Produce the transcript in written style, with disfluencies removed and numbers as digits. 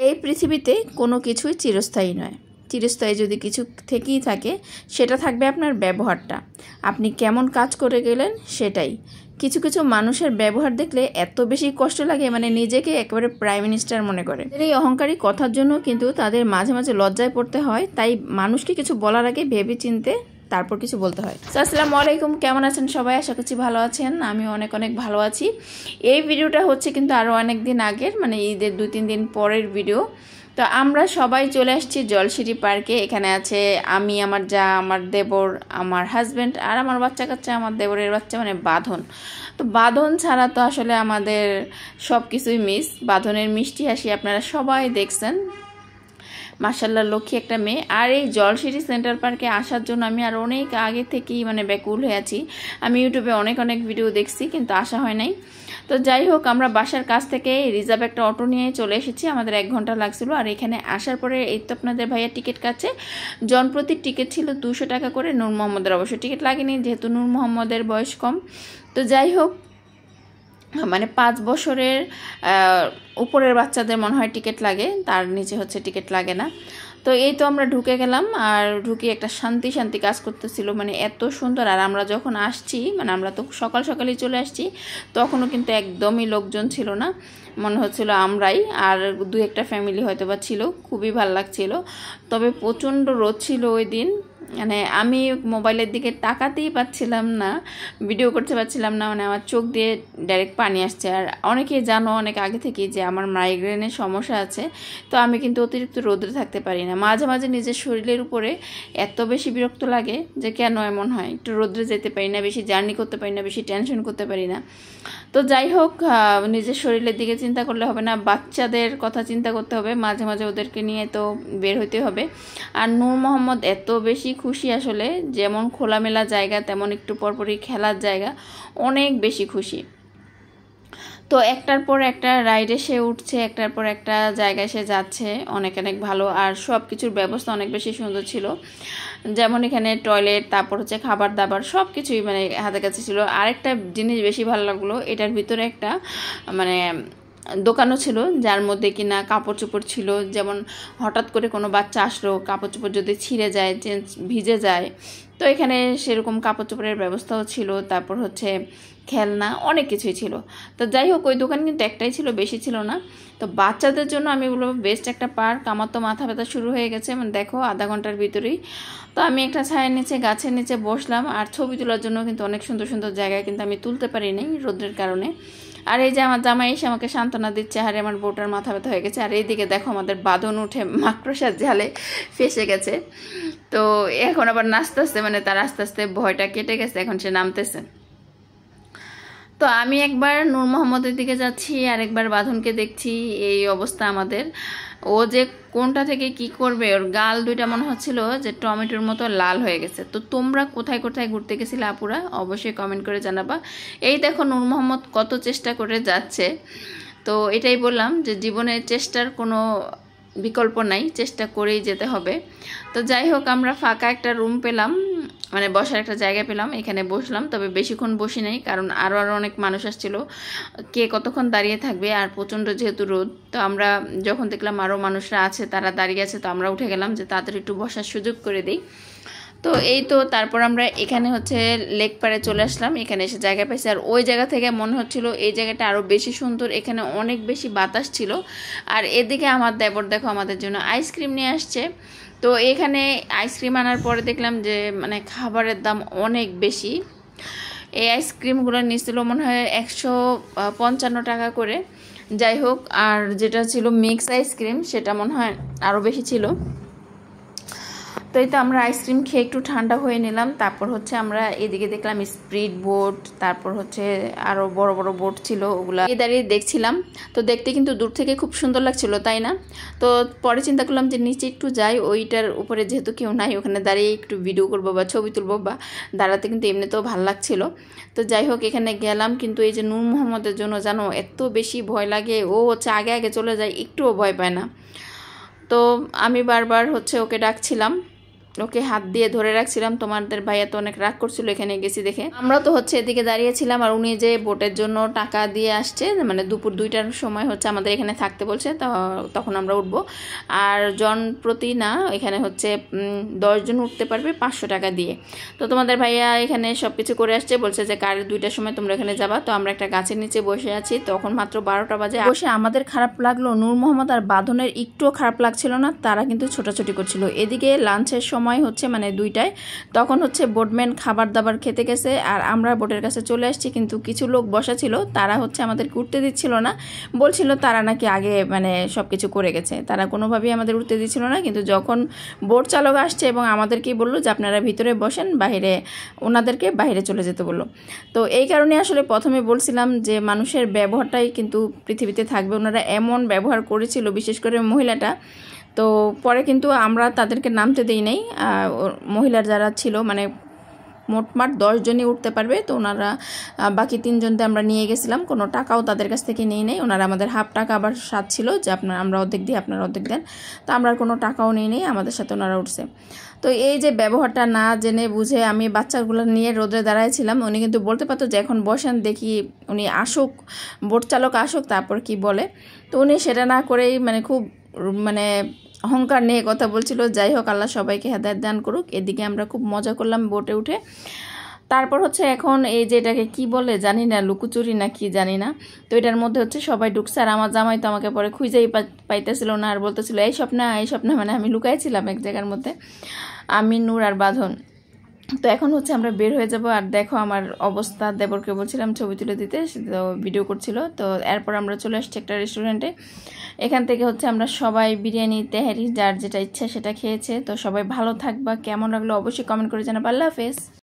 এই পৃথিবীতে কোনো কিছুই চিরস্থায়ী নয়। চিরস্থায়ী যদি কিছু থেকেই থাকে সেটা থাকবে আপনার ব্যবহারটা। আপনি কেমন কাজ করে গেলেন সেটাই। কিছু কিছু মানুষের ব্যবহার দেখলে এত বেশি কষ্ট লাগে, মানে নিজেকে একেবারে প্রাইম মিনিস্টার মনে করে। এই অহংকারী কথার জন্য কিন্তু তাদের মাঝে মাঝে লজ্জায় পড়তে হয়। তাই মানুষকে কিছু বলার আগে ভেবে চিনতে তারপর কিছু বলতে হয়। আসসালামু আলাইকুম, কেমন আছেন সবাই? আশা করছি ভালো আছেন। আমি অনেক অনেক ভালো আছি। এই ভিডিওটা হচ্ছে কিন্তু আরও অনেক দিন আগের, মানে ঈদের 2-3 দিন পরের ভিডিও। তো আমরা সবাই চলে আসছি জলসিঁড়ি পার্কে। এখানে আছে আমি, আমার যা, আমার দেবর, আমার হাজব্যান্ড আর আমার বাচ্চা কাচ্চা, আমার দেবরের বাচ্চা, মানে বাঁধন। তো বাঁধন ছাড়া তো আসলে আমাদের সব কিছুই মিস। বাঁধনের মিষ্টি হাসি আপনারা সবাই দেখছেন। মাশাআল্লাহ লক্ষ্মী একটা মেয়ে। আর এই জলসিঁড়ি সেন্ট্রাল পার্কে আসার জন্য আমি আর অনেক আগে থেকেই মানে ব্যাকুল হয়ে আছি। আমি ইউটিউবে অনেক অনেক ভিডিও দেখছি, কিন্তু আসা হয় নাই। তো যাই হোক, আমরা বাসার কাছ থেকে রিজার্ভ একটা অটো নিয়ে চলে এসেছি। আমাদের 1 ঘন্টা লাগছিল। আর এখানে আসার পরে এই তো আপনাদের ভাইয়া টিকিট কাটছে। জনপ্রতি টিকিট ছিল 200 টাকা করে। নূর মোহাম্মদের অবশ্য টিকিট লাগেনি, যেহেতু নূর মোহাম্মদের বয়স কম। তো যাই হোক, মানে 5 বছরের উপরের বাচ্চাদের মনে হয় টিকিট লাগে, তার নিচে হচ্ছে টিকিট লাগে না। তো এই তো আমরা ঢুকে গেলাম। আর ঢুকে একটা শান্তি শান্তি কাজ করতেছিল, মানে এত সুন্দর। আর আমরা যখন আসছি, মানে আমরা তো সকাল সকালই চলে আসছি, তখনও কিন্তু একদমই লোকজন ছিল না। মনে হচ্ছিল আমরাই আর 2-1টা ফ্যামিলি হয়তো বা ছিল। খুবই ভালো লাগছিল। তবে প্রচণ্ড রোদ ছিল ওই দিন। মানে আমি মোবাইলের দিকে তাকাতেই পাচ্ছিলাম না, ভিডিও করতে পারছিলাম না। মানে আমার চোখ দিয়ে ডাইরেক্ট পানি আসছে। আর অনেকেই জানো অনেক আগে থেকে যে আমার মাইগ্রেনের সমস্যা আছে। তো আমি কিন্তু অতিরিক্ত রোদে থাকতে পারি না। মাঝে মাঝে নিজের শরীরের উপরে এত বেশি বিরক্ত লাগে যে কেন এমন হয়। একটু রোদে যেতে পারি না, বেশি জার্নি করতে পারি না, বেশি টেনশন করতে পারি না। তো যাই হোক, নিজের শরীরের দিকে চিন্তা করলে হবে না, বাচ্চাদের কথা চিন্তা করতে হবে। মাঝে মাঝে ওদেরকে নিয়ে তো বের হইতে হবে। আর নূর মোহাম্মদ এত বেশি খুশি আসলে, যেমন খোলামেলা জায়গা তেমন একটু পরপরই খেলার জায়গা, অনেক বেশি খুশি। তো একটার পর একটা রাইডে সে উঠছে, একটার পর একটা জায়গায় সে যাচ্ছে। অনেক অনেক ভালো। আর সব কিছুর ব্যবস্থা অনেক বেশি সুন্দর ছিল। যেমন এখানে টয়লেট, তারপর হচ্ছে খাবার দাবার, সব কিছুই মানে হাতে কাছে ছিল। আরেকটা জিনিস বেশি ভালো লাগলো, এটার ভিতরে একটা মানে দোকানও ছিল, যার মধ্যে কিনা কাপড় চোপড় ছিল। যেমন হঠাৎ করে কোনো বাচ্চা আসলো, কাপড় চোপড় যদি ছিঁড়ে যায়, ভিজে যায়, তো এখানে সেরকম কাপড় চোপড়ের ব্যবস্থাও ছিল। তারপর হচ্ছে খেলনা, অনেক কিছুই ছিল। তো যাই হোক, ওই দোকান কিন্তু একটাই ছিল, বেশি ছিল না। তো বাচ্চাদের জন্য আমি বলবো বেস্ট একটা পার্ক। আমার তো মাথা ব্যথা শুরু হয়ে গেছে, মানে দেখো আধা ঘন্টার ভিতরেই। তো আমি একটা ছায়ের নিচে, গাছের নিচে বসলাম। আর ছবি তোলার জন্য কিন্তু অনেক সুন্দর সুন্দর জায়গায় কিন্তু আমি তুলতে পারি নাই রোদের কারণে। আর এই যে আমার জামাই এসে আমাকে সান্ত্বনা দিচ্ছে, আরে আমার বউটার মাথা ব্যথা হয়ে গেছে। আর এইদিকে দেখো আমাদের বাঁধন উঠে মাকড়সার জালে ফেসে গেছে। তো এখন আবার নাচতেছে, মানে তার আস্তে আস্তে ভয়টা কেটে গেছে, এখন সে নামতেছে। তো আমি একবার নূর মোহাম্মদের দিকে যাচ্ছি, আর একবার বাঁধনকে দেখছি। এই অবস্থা আমাদের। ও যে কোনটা থেকে কি করবে, ওর গাল দুইটা মনে হচ্ছিল যে টমেটোর মতো লাল হয়ে গেছে। তো তোমরা কোথায় কোথায় ঘুরতে গেছিলে আপুরা, অবশ্যই কমেন্ট করে জানাবা। এই দেখো নূর মোহাম্মদ কত চেষ্টা করে যাচ্ছে। তো এটাই বললাম যে জীবনের চেষ্টার কোনো বিকল্প নাই, চেষ্টা করেই যেতে হবে। তো যাই হোক, আমরা ফাঁকা একটা রুম পেলাম, মানে বসার একটা জায়গা পেলাম, এখানে বসলাম। তবে বেশিক্ষণ বসি নাই, কারণ আরও অনেক মানুষ আসছিল, কে কতক্ষণ দাঁড়িয়ে থাকবে। আর প্রচণ্ড যেহেতু রোদ, তো আমরা যখন দেখলাম আরও মানুষরা আছে, তারা দাঁড়িয়ে আছে, তো আমরা উঠে গেলাম যে তাদের একটু বসার সুযোগ করে দিই। তো এই তো তারপর আমরা এখানে হচ্ছে লেক পাড়ে চলে আসলাম। এখানে এসে জায়গা পাইছি। আর ওই জায়গা থেকে মনে হচ্ছিল এই জায়গাটা আরও বেশি সুন্দর, এখানে অনেক বেশি বাতাস ছিল। আর এদিকে আমার দেবর দেখো আমাদের জন্য আইসক্রিম নিয়ে আসছে। তো এখানে আইসক্রিম আনার পরে দেখলাম যে মানে খাবারের দাম অনেক বেশি। এই আইসক্রিমগুলো নিয়েছিল মনে হয় 155 টাকা করে। যাই হোক, আর যেটা ছিল মিক্স আইসক্রিম সেটা মনে হয় আরও বেশি ছিল। তো এই তো আমরা আইসক্রিম খেয়ে একটু ঠান্ডা হয়ে নিলাম। তারপর হচ্ছে আমরা এদিকে দেখলাম স্পিড বোট, তারপর হচ্ছে আরও বড় বড় বোট ছিল, ওগুলা দাঁড়িয়ে দেখছিলাম। তো দেখতে কিন্তু দূর থেকে খুব সুন্দর লাগছিল, তাই না? তো পরে চিন্তা করলাম যে নিচে একটু যাই, ওইটার উপরে যেহেতু কেউ নাই, ওখানে দাঁড়িয়ে একটু ভিডিও করবো বা ছবি তুলবো, বা দাঁড়াতে কিন্তু এমনিতেও ভালো লাগছিল। তো যাই হোক, এখানে গেলাম। কিন্তু এই যে নূর মোহাম্মদের জন্য জানো এত বেশি ভয় লাগে, ও হচ্ছে আগে আগে চলে যায়, একটুও ভয় পায় না। তো আমি বারবার হচ্ছে ওকে ডাকছিলাম। ওকে হাত দিয়ে ধরে রাখছিলাম। তোমাদের ভাইয়া তো অনেক রাগ করছিল এখানে গেছি দেখে। আমরা তো হচ্ছে এদিকে দাঁড়িয়েছিলাম, আর উনি যে বোটের জন্য টাকা দিয়ে আসছে, মানে দুপুর 2টার সময় হচ্ছে আমাদের এখানে থাকতে বলছে, তখন আমরা উঠবো। আর জন প্রতি না, এখানে হচ্ছে 10 জন উঠতে পারবে 500 টাকা দিয়ে। তো তোমাদের ভাইয়া এখানে সব কিছু করে আসছে, বলছে যে কার 2টার সময় তোমরা এখানে যাবা। তো আমরা একটা গাছের নিচে বসে আছি, তখন মাত্র 12টা বাজে। বসে আমাদের খারাপ লাগলো, নূর মোহাম্মদ আর বাঁধনের একটুও খারাপ লাগছিল না, তারা কিন্তু ছোটাছুটি করছিল। এদিকে লাঞ্চের সময় হচ্ছে মানে 2টায়, তখন হচ্ছে বোটম্যান খাবার দাবার খেতে গেছে, আর আমরা বোটের কাছে চলে আসছি। কিন্তু কিছু লোক বসা ছিল, তারা হচ্ছে আমাদেরকে উঠতে দিচ্ছিল না, বলছিল তারা নাকি আগে মানে সব কিছু করে গেছে, তারা কোনোভাবেই আমাদের উঠতে দিচ্ছিল না। কিন্তু যখন বোট চালক আসছে এবং আমাদেরকেই বললো যে আপনারা ভিতরে বসেন, বাইরে ওনাদেরকে বাইরে চলে যেতে বললো। তো এই কারণে আসলে প্রথমে বলছিলাম যে মানুষের ব্যবহারটাই কিন্তু পৃথিবীতে থাকবে। ওনারা এমন ব্যবহার করেছিল, বিশেষ করে মহিলাটা। তো পরে কিন্তু আমরা তাদেরকে নামতে দিই নাই। মহিলার যারা ছিল মানে মোটমাট 10 জনই উঠতে পারবে। তো ওনারা বাকি 3 জনতে আমরা নিয়ে গেছিলাম, কোনো টাকাও তাদের কাছ থেকে নিয়ে নেই। ওনারা আমাদের হাফ টাকা আবার সাথ ছিল যে আমরা অর্ধেক দিই, আপনারা অর্ধেক দেন। তো আমরা কোনো টাকাও নিয়ে নেই, আমাদের সাথে ওনারা উঠছে। তো এই যে ব্যবহারটা না জেনে বুঝে আমি বাচ্চাগুলো নিয়ে রোদে দাঁড়াইছিলাম। উনি কিন্তু বলতে পারতো যে এখন বসেন, দেখি উনি আসুক, বোট চালক আসুক, তারপর কি বলে। তো উনি সেটা না করেই মানে খুব মানে অহংকার নিয়ে কথা বলছিল। যাই হোক, আল্লাহ সবাইকে হেদায়েত দান করুক। এদিকে আমরা খুব মজা করলাম বোটে উঠে। তারপর হচ্ছে এখন এই যে এটাকে কি বলে জানি না, লুকোচুরি না কি জানি না। তো এটার মধ্যে হচ্ছে সবাই ঢুকছে, আর আমার জামাই তো আমাকে পরে খুঁজেই পাইতেছিল না, আর বলতেছিল এই স্বপ্না এই স্বপ্না, মানে আমি লুকাইছিলাম এক জায়গার মধ্যে, আমি, নূর আর বাঁধন। তো এখন হচ্ছে আমরা বের হয়ে যাব। আর দেখো আমার অবস্থা, দেবরকে বলছিলাম ছবি তুলে দিতে, তো ভিডিও করছিল। তো এরপর আমরা চলে আসছি একটা রেস্টুরেন্টে। এখান থেকে হচ্ছে আমরা সবাই বিরিয়ানি, তেহারি, যার যেটা ইচ্ছা সেটা খেয়েছে। তো সবাই ভালো থাকবা, কেমন লাগলো অবশ্যই কমেন্ট করে জানাবো। আল্লাহ হাফেজ।